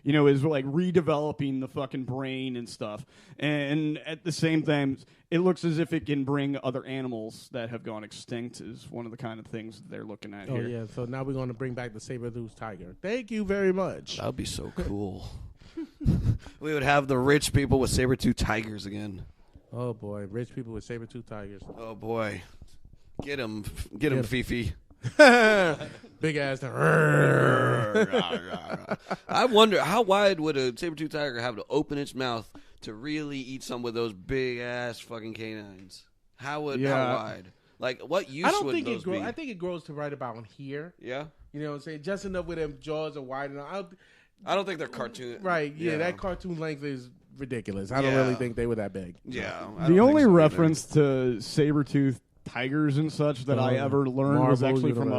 is like redeveloping the fucking brain and stuff. And at the same time, it looks as if it can bring other animals that have gone extinct is one of the kind of things that they're looking at here. Oh, yeah. So now we're going to bring back the saber-toothed tiger. Thank you very much. That would be so cool. We would have the rich people with saber-toothed tigers again. Oh, boy. Rich people with saber-toothed tigers. Oh, boy. Get him, Fifi. Big ass. I wonder, how wide would a saber-toothed tiger have to open its mouth to really eat some with those big-ass fucking canines? How wide? Like, what use would those be? I think it grows to right about here. Yeah? You know what I'm saying? Just enough where them jaws are wide enough. I don't think they're cartoon. Right, yeah, that cartoon length is ridiculous. I don't really think they were that big. Yeah. The only reference to saber-toothed tigers and such that I ever learned was actually from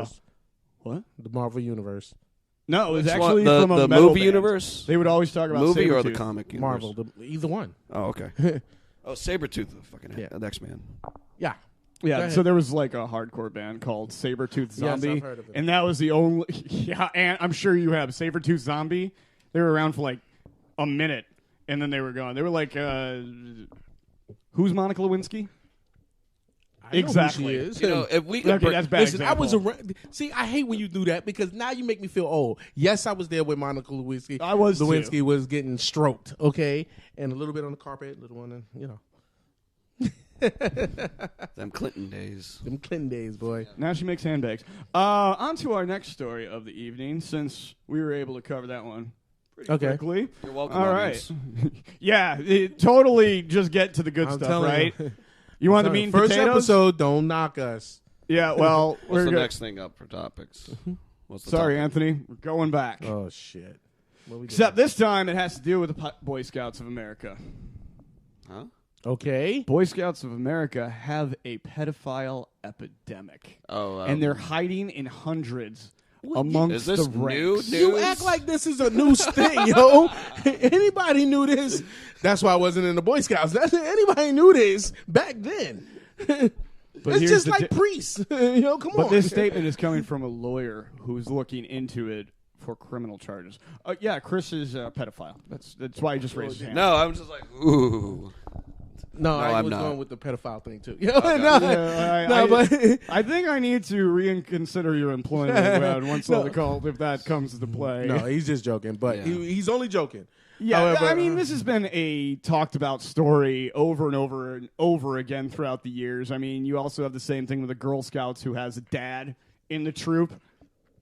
the Marvel Universe. No, it was actually from a the metal movie band. universe? They would always talk about movie Sabretooth. or the comic universe? Marvel, either one. Oh, okay. Sabretooth, the fucking X-Man. Yeah. Yeah, so there was like a hardcore band called Sabretooth Zombie. Yes, I've heard of it. And that was the only... Yeah, and I'm sure you have. Sabretooth Zombie, they were around for like a minute, and then they were gone. They were like... who's Monica Lewinsky? Exactly. Know who she is. If we could that's bad. Listen, example. I was around. See, I hate when you do that because now you make me feel old. Yes, I was there with Monica Lewinsky. I was Lewinsky too. was getting stroked, okay, and a little bit on the carpet, little one, Them Clinton days. Them Clinton days, boy. Now she makes handbags. On to our next story of the evening, since we were able to cover that one pretty quickly. You're welcome. All right. Yeah, totally just get to the good stuff, right? You want the meat and First potatoes? episode, don't knock us. Yeah, well, What's the next thing up for topics? What's the Sorry, topic? Anthony. We're going back. Oh, shit. Except this time it has to do with the Boy Scouts of America. Huh? Okay. Boy Scouts of America have a pedophile epidemic. And they're hiding in hundreds amongst the ranks. You act like this is a new thing, yo. Anybody knew this? That's why I wasn't in the Boy Scouts. Anybody knew this back then. But it's just like priests. Come on. But this statement is coming from a lawyer who's looking into it for criminal charges. Yeah, Chris is a pedophile. That's why he just raised his hand. No, I'm just like, ooh. No, I I'm was not. going with the pedophile thing too. But I think I need to reconsider your employment once all the call if that comes into play. No, he's just joking, but he's only joking. Yeah, However, I mean, this has been a talked about story over and over and over again throughout the years. I mean, you also have the same thing with the Girl Scouts who has a dad in the troop.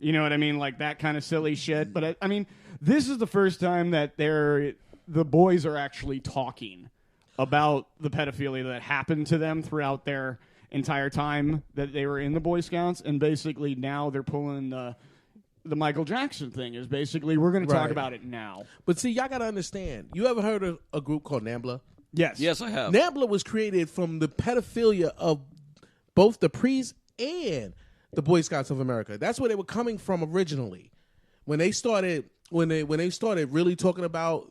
You know what I mean? Like that kind of silly shit. But I mean, this is the first time that the boys are actually talking about the pedophilia that happened to them throughout their entire time that they were in the Boy Scouts, and basically now they're pulling the Michael Jackson thing. Is basically we're going to talk about it now. But see, y'all got to understand. You ever heard of a group called NAMBLA? Yes, I have. NAMBLA was created from the pedophilia of both the priests and the Boy Scouts of America. That's where they were coming from originally. When they started really talking about,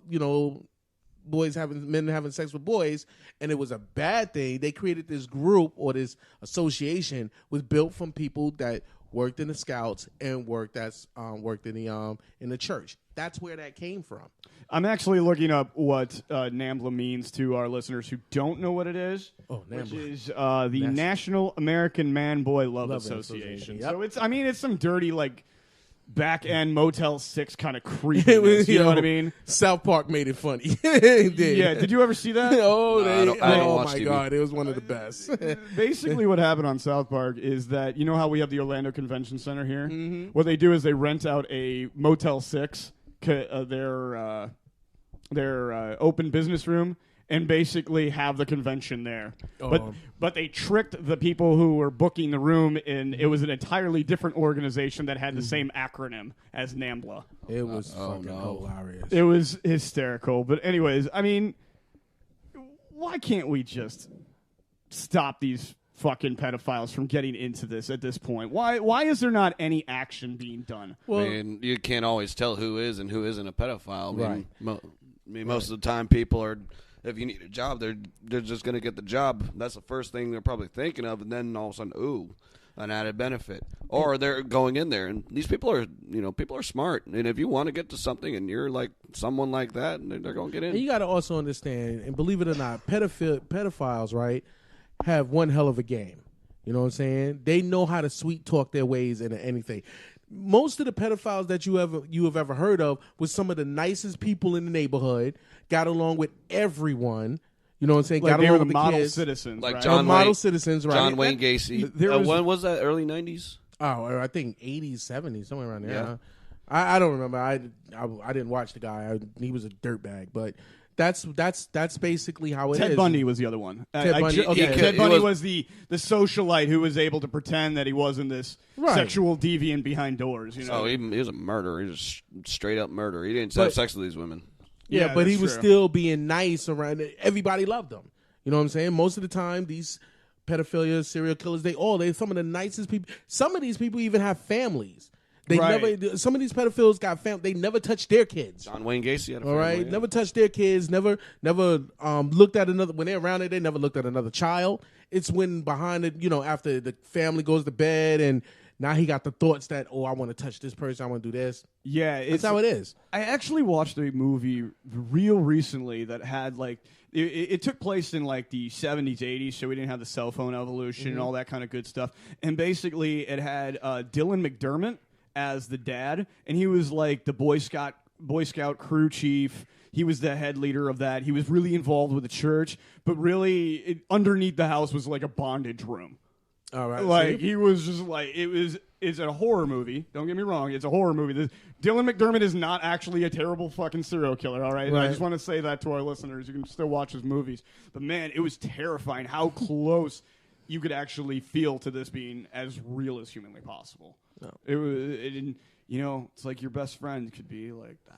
men having sex with boys, and it was a bad thing, they created this group or this association was built from people that worked in the Scouts and worked in the church. That's where that came from. I'm actually looking up what NAMBLA means to our listeners who don't know what it is. Oh, NAMBLA. Which is the National American Man-Boy Love Association. Yep. So it's some dirty back-end Motel 6 kind of creepiness. You know what I mean? South Park made it funny. Yeah, did you ever see that? I don't watch my TV. God, it was one of the best. Basically what happened on South Park is that, you know how we have the Orlando Convention Center here? Mm-hmm. What they do is they rent out a Motel 6, their open business room, and basically have the convention there. But they tricked the people who were booking the room, and it was an entirely different organization that had the same acronym as NAMBLA. It was hilarious. It was hysterical. But anyways, I mean, why can't we just stop these fucking pedophiles from getting into this at this point? Why is there not any action being done? Well, I mean, you can't always tell who is and who isn't a pedophile. Right. Most of the time people are... If you need a job, they're just going to get the job. That's the first thing they're probably thinking of, and then all of a sudden, ooh, an added benefit, or they're going in there, and these people are, people are smart, and if you want to get to something, and you're like someone like that, and they're going to get in. And you got to also understand, and believe it or not, pedophiles, right, have one hell of a game. You know what I'm saying? They know how to sweet talk their ways into anything. Most of the pedophiles that you have ever heard of was some of the nicest people in the neighborhood, got along with everyone. You know what I'm saying? Like got they along were the with model kids. citizens, Like right? John model Wayne, citizens, right? John Wayne Gacy. When was that? Early 90s? Oh, I think 80s, 70s, somewhere around there. Yeah. I don't remember. I didn't watch the guy. He was a dirtbag, but that's basically how it is. Ted Bundy was the other one. Ted Bundy, okay. Ted Bundy was the socialite who was able to pretend that he wasn't this sexual deviant behind doors. Oh, he was a murderer. He was straight up murderer. He didn't have sex with these women. Yeah, but he was still being nice around. Everybody loved him. You know what I'm saying? Most of the time, these pedophilia, serial killers, they're some of the nicest people. Some of these people even have families. Some of these pedophiles got family. They never touched their kids. John Wayne Gacy had a family. All right, never touched their kids. Never looked at another. When they're around it, they never looked at another child. It's when behind it, after the family goes to bed, and now he got the thoughts that, oh, I want to touch this person. I want to do this. Yeah, that's how it is. I actually watched a movie real recently that had it took place in like the 70s, 80s, so we didn't have the cell phone evolution and all that kind of good stuff. And basically, it had Dylan McDermott as the dad, and he was like the Boy Scout crew chief. He was the head leader of that. He was really involved with the church, but really underneath the house was like a bondage room. All right, like he was just like it's a horror movie. Don't get me wrong, it's a horror movie. Dylan McDermott is not actually a terrible fucking serial killer. All right, I just want to say that to our listeners. You can still watch his movies, but man, it was terrifying how close you could actually feel to this being as real as humanly possible. No. It didn't, it's like your best friend could be like that.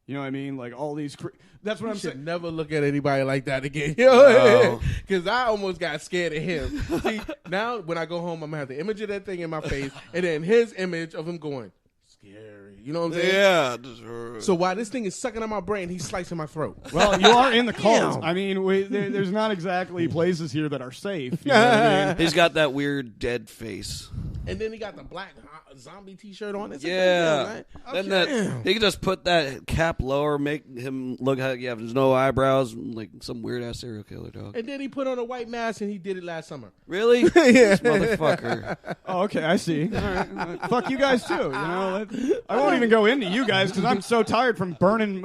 You know what I mean? Like all these. That's what I'm saying. Never look at anybody like that again. Because I almost got scared of him. See, now when I go home, I'm gonna have the image of that thing in my face, and then his image of him going scary. You know what I'm saying? Yeah. So while this thing is sucking on my brain, he's slicing my throat. Well, you are in the cult. I mean, there's not exactly places here that are safe. You know what I mean? He's got that weird dead face. And then he got the black zombie T-shirt on. It's yeah. Then he can just put that cap lower, make him look like there's no eyebrows, like some weird ass serial killer dog. And then he put on a white mask, and he did it last summer. Really? This motherfucker. Oh, okay, I see. All right. Fuck you guys too. I won't even go into you guys because I'm so tired from burning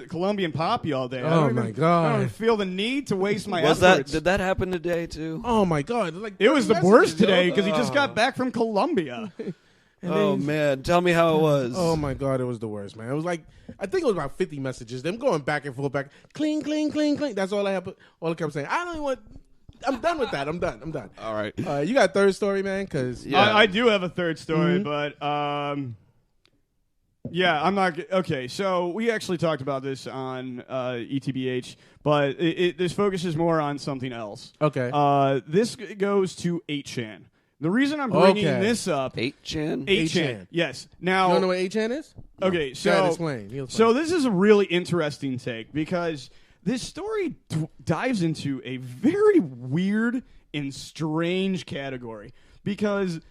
Colombian poppy all day. Oh my god! I don't feel the need to waste my efforts. Did that happen today too? Oh my god! It was the worst today because he just got back from Colombia. Oh man, tell me how it was. Oh my god, it was the worst, man. It was like I think it was about 50 messages. Them going back and forth, cling, cling, cling, cling. That's all I have. All I kept saying. I don't even want. I'm done with that. I'm done. All right. You got a third story, man? Because I do have a third story, but yeah, I'm not okay. So we actually talked about this on ETBH, but this focuses more on something else. Okay. This goes to 8chan. The reason I'm bringing this up, 8chan? 8chan, yes. Now, you don't know what 8chan is? Okay, no. so explain. So this is a really interesting take because this story dives into a very weird and strange category. Because,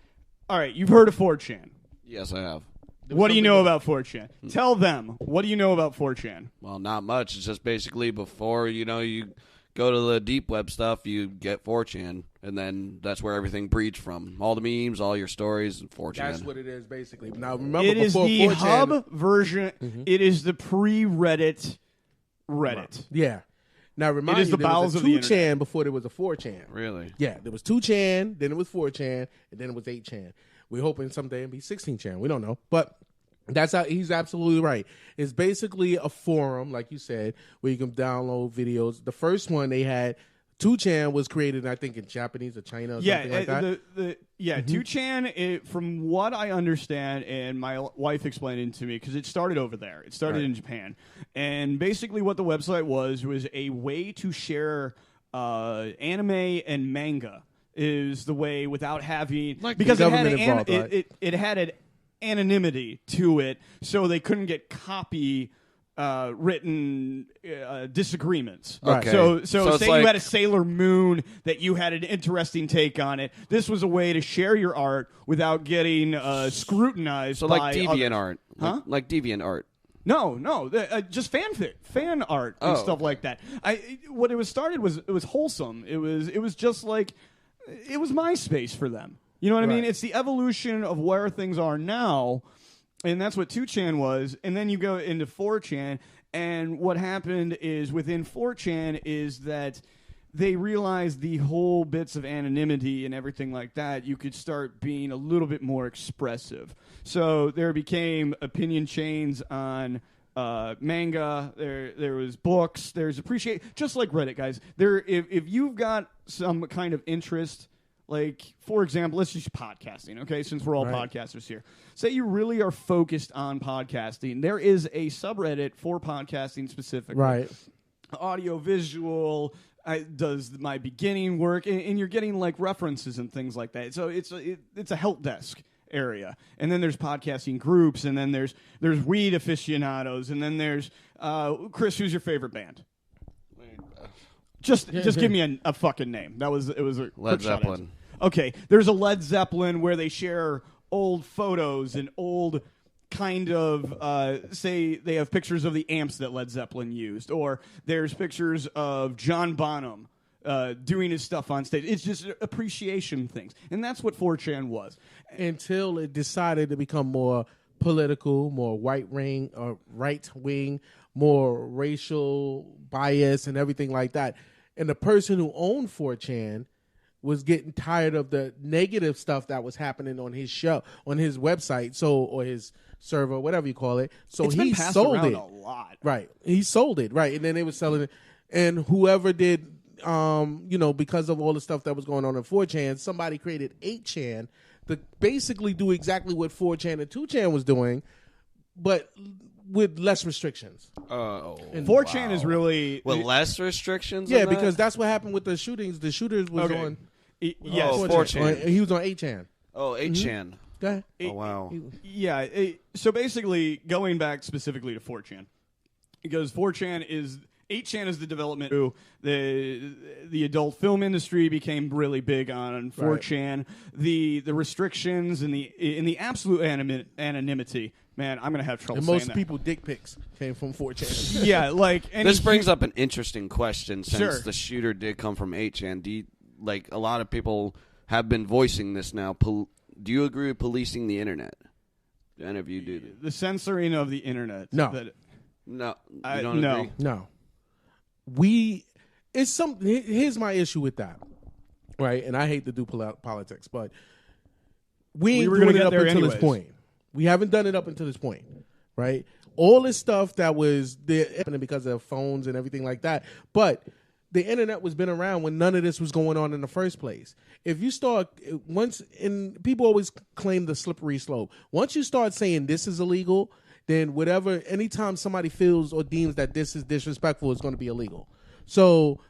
all right, you've heard of 4chan. Yes, I have. What do you know about 4chan? Tell them. What do you know about 4chan? Well, not much. It's just basically before you go to the deep web stuff, you get 4chan, and then that's where everything breeds from. All the memes, all your stories, 4chan. That's what it is, basically. Now, remember, it is the 4chan, hub version. Mm-hmm. It is the pre-Reddit Reddit. Yeah. Now, remind it is you, the there bowels was a of the 2chan internet. before there was a 4chan. Really? Yeah, there was 2chan, then it was 4chan, and then it was 8chan. We're hoping someday it'll be 16chan. We don't know. But that's how he's absolutely right. It's basically a forum, like you said, where you can download videos. The first one they had, 2chan was created, I think, in Japanese or China or something like that. 2chan, from what I understand, and my wife explained it to me, because it started over there. It started in Japan. And basically what the website was a way to share anime and manga is the way without having... because it had an anonymity to it, so they couldn't get copy written disagreements. Okay. So So it's say like- you had a Sailor Moon that you had an interesting take on it. This was a way to share your art without getting scrutinized. So by like deviant others. art, Huh? like deviant art. No, just fan art and Oh. stuff like that. What it was started was it was wholesome. It was just like it was MySpace for them. You know what I mean? Right. It's the evolution of where things are now, and that's what 2chan was. And then you go into 4chan, and what happened is within 4chan is that they realized the whole bits of anonymity and everything like that, you could start being a little bit more expressive. So there became opinion chains on manga. There was books. There's just like Reddit, guys. If you've got some kind of interest, like for example, let's use podcasting. Okay, since we're all podcasters here, say you really are focused on podcasting. There is a subreddit for podcasting specifically. Right. Audio, visual. Does my beginning work, and you're getting like references and things like that. So it's a help desk area, and then there's podcasting groups, and then there's weed aficionados, and then there's Chris. Who's your favorite band? Just give me a fucking name. It was a Led quick shot Zeppelin. answer. Okay, there's a Led Zeppelin where they share old photos and old kind of say they have pictures of the amps that Led Zeppelin used, or there's pictures of John Bonham doing his stuff on stage. It's just appreciation things, and that's what 4chan was. Until it decided to become more political, more right wing, more racial bias, and everything like that. And the person who owned 4chan was getting tired of the negative stuff that was happening on his show, on his website, or his server, whatever you call it. So It's been he passed sold around it. a lot. Right. He sold it. Right. And then they were selling it. And whoever did, because of all the stuff that was going on in 4chan, somebody created 8chan to basically do exactly what 4chan and 2chan was doing, but with less restrictions. And 4chan is really with less restrictions. Yeah, on that? because that's what happened with the shootings. The shooters was Okay. on. Yes, 4chan. He was on 8chan. Oh, 8chan. Go ahead. Oh, wow. Yeah. So basically, going back specifically to 4chan, because 8chan is the development. The adult film industry became really big on 4chan. The restrictions and the absolute anonymity. Man, I'm gonna have trouble And saying most that. people dick pics came from 4chan. Yeah, like This brings up an interesting question since Sure. the shooter did come from 8chan. Like a lot of people have been voicing this now. Do you agree with policing the internet? Do any of you do? the censoring of the internet. No. No, I- you don't no. agree? No. Here's my issue with that. Right? And I hate to do politics, but we ain't were doing gonna it get up there until anyways. this point. We haven't done it up until this point. Right? All this stuff that was there happening because of phones and everything like that. But the internet was been around when none of this was going on in the first place. If you start people always claim the slippery slope. Once you start saying this is illegal, then anytime somebody feels or deems that this is disrespectful, it's going to be illegal. So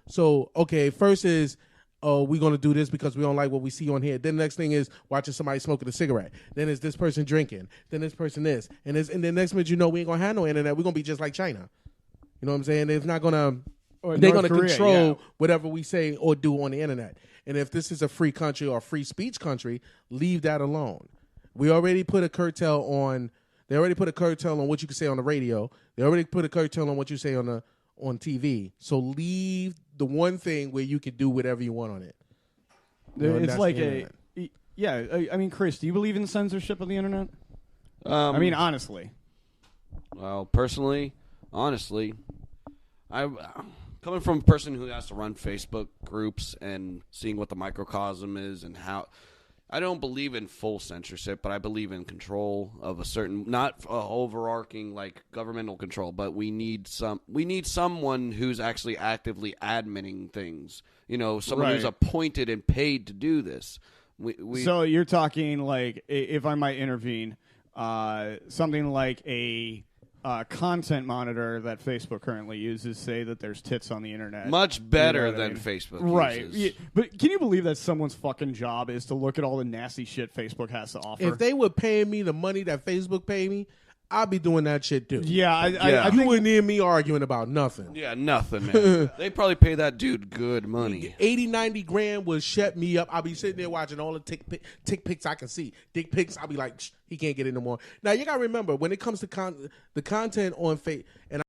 okay, first is, oh, we're going to do this because we don't like what we see on here. Then the next thing is watching somebody smoking a cigarette. Then is this person drinking. Then this person this. And then next minute, we ain't going to have no internet. We're going to be just like China. You know what I'm saying? It's not going to... They're going to control whatever we say or do on the internet. And if this is a free country or a free speech country, leave that alone. We already put a curtail on. They already put a curtail on what you can say on the radio. They already put a curtail on what you say on TV. So leave the one thing where you can do whatever you want on it. It's like I mean, Chris, do you believe in censorship of the internet? I mean, honestly. Well, personally, honestly, coming from a person who has to run Facebook groups and seeing what the microcosm is and how, I don't believe in full censorship, but I believe in control of a certain, not overarching like governmental control, but we need someone who's actually actively adminning things. Someone who's appointed and paid to do this. So you're talking like, if I might intervene, something like a content monitor that Facebook currently uses say that there's tits on the internet. Much better what I than mean? Facebook Right. uses. Yeah. But can you believe that someone's fucking job is to look at all the nasty shit Facebook has to offer? If they were paying me the money that Facebook paid me, I'll be doing that shit too. Yeah, I You think wouldn't hear me arguing about nothing. Yeah, nothing, man. They probably pay that dude good money. 80, 90 grand will shut me up. I'll be sitting there watching all the tick pics I can see. Dick pics, I'll be like, he can't get it no more. Now, you got to remember, when it comes to the content on Facebook, and